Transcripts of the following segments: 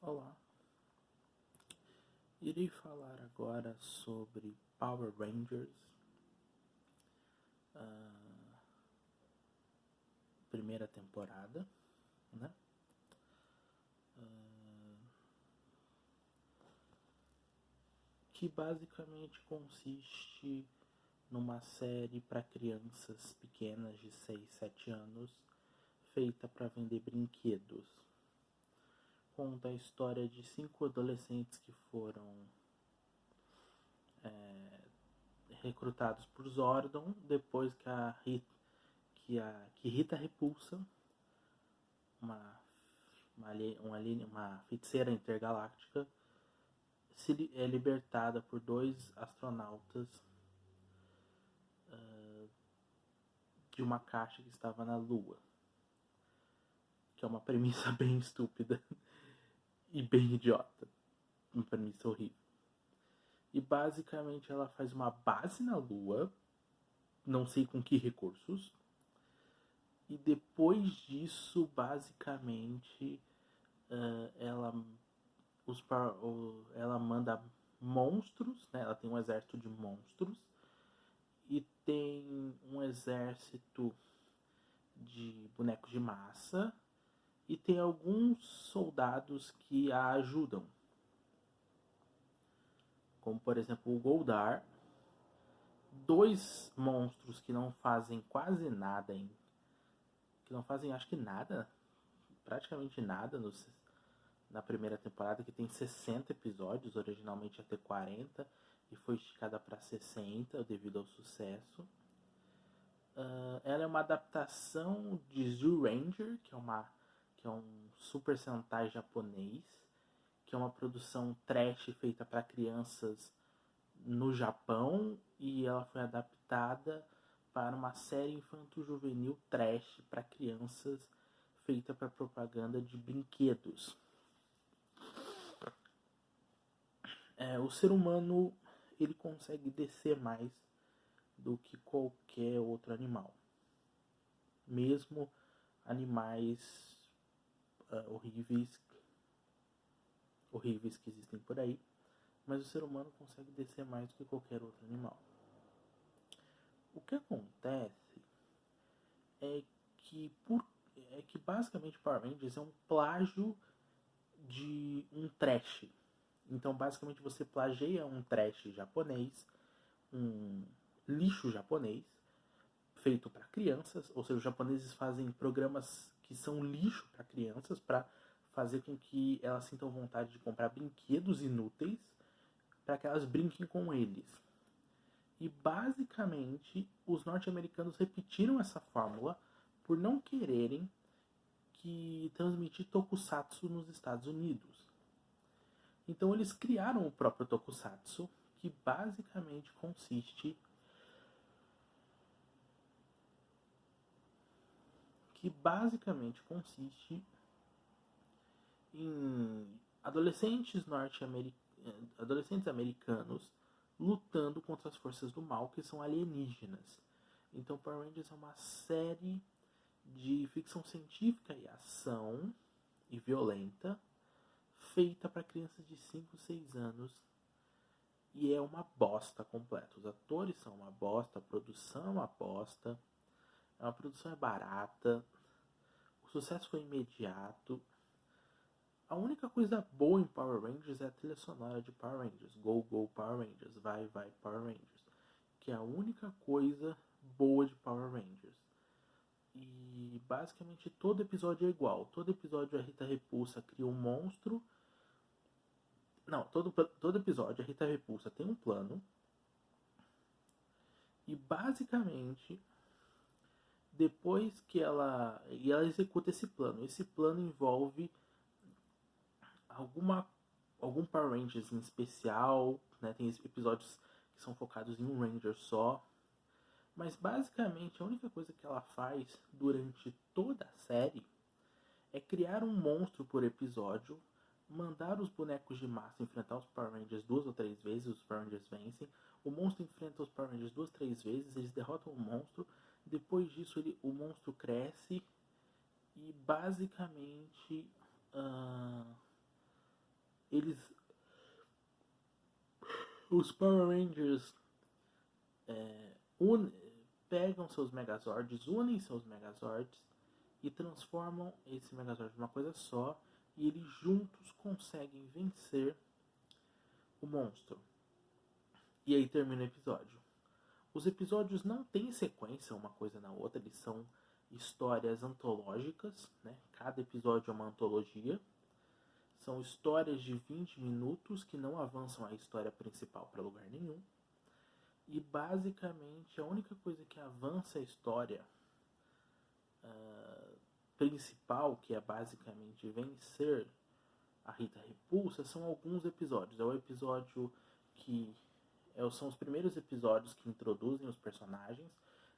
Olá, irei falar agora sobre Power Rangers, primeira temporada, né? Que basicamente consiste numa série para crianças pequenas de 6, 7 anos, feita para vender brinquedos. Conta a história de 5 adolescentes que foram recrutados por Zordon depois que Rita Repulsa, uma feiticeira intergaláctica, é libertada por 2 astronautas de uma caixa que estava na Lua. Que é uma premissa bem estúpida e bem idiota. Uma premissa horrível. E basicamente ela faz uma base na Lua, não sei com que recursos. E depois disso, basicamente, ela ela manda monstros, né? Ela tem um exército de monstros e tem um exército de bonecos de massa e tem alguns soldados que a ajudam, como por exemplo o Goldar, 2 monstros que não fazem quase nada, que não fazem acho que nada, praticamente nada na primeira temporada, que tem 60 episódios, originalmente ia ter 40 e foi esticada para 60 devido ao sucesso. Ela é uma adaptação de Zyuranger, que é um Super Sentai japonês, que é uma produção trash feita para crianças no Japão, e ela foi adaptada para uma série infanto-juvenil trash para crianças feita para propaganda de brinquedos. O ser humano ele consegue descer mais do que qualquer outro animal, mesmo animais horríveis que existem por aí, mas o ser humano consegue descer mais do que qualquer outro animal. O que acontece é que basicamente Power Rangers é um plágio de um trash. Então basicamente você plageia um trash japonês, um lixo japonês, feito para crianças, ou seja, os japoneses fazem programas que são lixo para crianças para fazer com que elas sintam vontade de comprar brinquedos inúteis para que elas brinquem com eles. E basicamente os norte-americanos repetiram essa fórmula por não quererem que transmitir tokusatsu nos Estados Unidos. Então eles criaram o próprio tokusatsu, que basicamente consiste em adolescentes americanos lutando contra as forças do mal, que são alienígenas. Então Power Rangers é uma série de ficção científica e ação e violenta, feita para crianças de 5, 6 anos, e é uma bosta completa. Os atores são uma bosta, a produção é uma bosta, a produção é barata, o sucesso foi imediato. A única coisa boa em Power Rangers é a trilha sonora de Power Rangers. Go, Go, Power Rangers. Vai, vai, Power Rangers. Que é a única coisa boa de Power Rangers. E basicamente todo episódio é igual. Todo episódio a Rita Repulsa cria um monstro. Não, todo episódio a Rita Repulsa tem um plano. E basicamente, depois que ela executa esse plano envolve algum Power Rangers em especial, né? Tem episódios que são focados em um Ranger só. Mas basicamente a única coisa que ela faz durante toda a série é criar um monstro por episódio, mandar os bonecos de massa enfrentar os Power Rangers 2 ou 3 vezes, os Power Rangers vencem. O monstro enfrenta os Power Rangers 2, 3 vezes, eles derrotam o monstro. Depois disso o monstro cresce e basicamente eles, os Power Rangers pegam seus Megazords, unem seus Megazords e transformam esse Megazord numa coisa só, e eles juntos conseguem vencer o monstro. E aí termina o episódio. Os episódios não têm sequência uma coisa na outra, eles são histórias antológicas, né? Cada episódio é uma antologia. São histórias de 20 minutos que não avançam a história principal para lugar nenhum. E basicamente a única coisa que avança a história principal, que é basicamente vencer a Rita Repulsa, são alguns episódios. É o episódio que são os primeiros episódios que introduzem os personagens,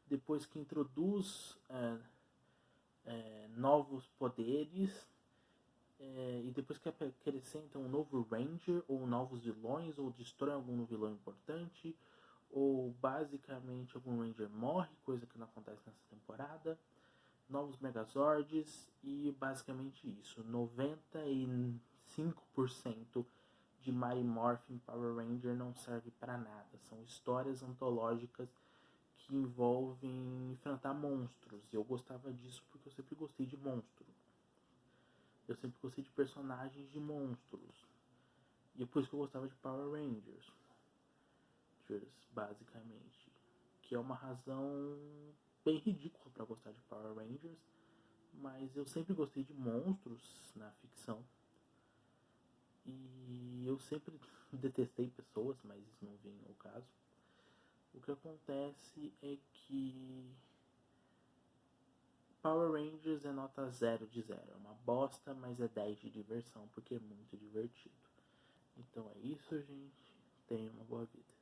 depois que introduz novos poderes, e depois que acrescentam um novo Ranger, ou novos vilões, ou destrói algum vilão importante, ou basicamente algum Ranger morre, coisa que não acontece nessa temporada, novos Megazords, e basicamente isso. 95% de Mighty Morphin Power Ranger não serve para nada. São histórias antológicas que envolvem enfrentar monstros. E eu gostava disso porque eu sempre gostei de monstro. Eu sempre gostei de personagens de monstros. E é por isso que eu gostava de Power Rangers, basicamente. Que é uma razão bem ridícula para gostar de Power Rangers. Mas eu sempre gostei de monstros na ficção. E eu sempre detestei pessoas, mas isso não vem ao caso. O que acontece é que Power Rangers é nota 0 de 0. É uma bosta, mas é 10 de diversão, porque é muito divertido. Então é isso, gente. Tenha uma boa vida.